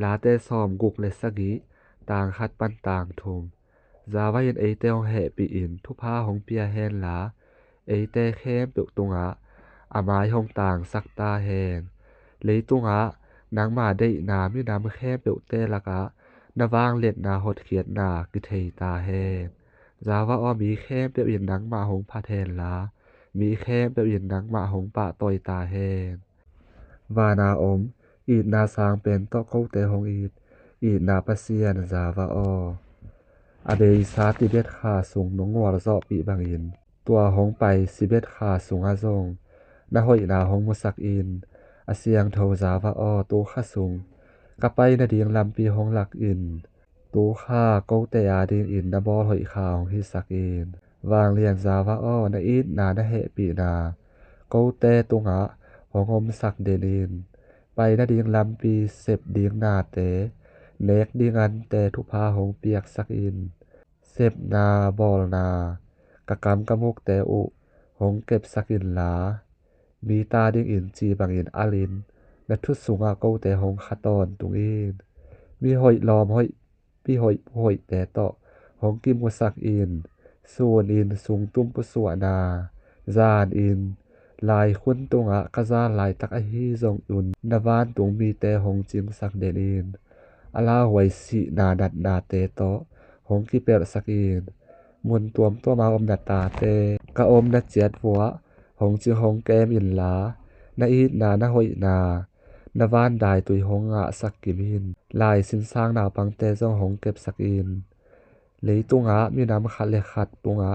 ลาเตซ้อมกุกและสกิต่างคัดปันต่างทุมจาว่าเย็นเอเตของแห่ปีอินทุพาของเปียแฮนลาเอเตเข้มตุกตุงะอามายของต่างสักตาแหงเลยตุงะนางมาได้นามีนามเข้มตุกเตละกะนาวางเล็ดนาหดเขียดนากิเทตาแหงจาว่าอ้อมีเข้มเปียอินนางมาของพาแทนลามีเข้มเปียอินนางมาของปะตอยตาแหงวานาอมอีดนาสางเป็นตอกเกาเตของอีดนาปะเซียนจาวาออเดอิสาติเบตขาสูงนงงัวรซอปีบางอินตัวหงไปสิเบตขาสูงอาจงนาหอยนาหงมุสักอินอาเสียงโทจาวาอตูขาสูงกะไปนาเดียงลำปีหงหลักอินตูขาเกาเตอาดินอินนาบอลหอยขาของฮิสักอินวางเลียนจาวาอนาอีดนานะเหปีนาเกาเตตุงะหงอมสักเดนินไปนาเดียงลำปีเสบเดียงนาเตเล็กดีงันแต่ทุพาหงเปียกสักอินเสบนาบอลนากะกำกะมุกแต่อุหงเก็บสักอินลามีตาดิ่งอินจีบางอินอาลินและทุดสูงอาเกาแต่หงขะตอนตุงอินมีหอยลอมหอยพี่หอยแต่ต่อหงกิมมุสักอินส่วนอินสูงตุ้มปุสวนาจานอินลายคุ้นตุงะกะจาลายตักอะฮีจงอุนนาวานตุงมีแต่หงจิมสักเดนอินอลาหวยสินาดัดนาเตโตหงกิเปรสักอินมุนตวมตัวมาอมดัดตาเตกะอมดัดเจียดหัวหงจึงหงแก้มอินลานาอีดนานะหอยนานาวานดายตุยหงอะสักกิมินลายสินสร้างนาปังเตจงหงเก็บสักอินเลยตุงะมีน้ำขัดเลขัดตุงะ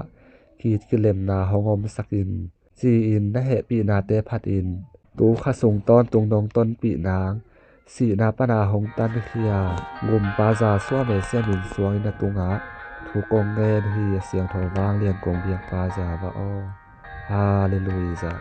ขีดกิเลมนาหงอมสักอินจีอินนะเหปีนาเตพัดอินตูขะสงตอนตุงนงต้นปีนางสีนาปนาหงตันเคียงุมปาจาซัวเมเซียนินสวงอินตุงะถูกงเงนฮีเสียงถอยวางเลียนกงเบียงปาจาวะอ้อฮาเลลูยา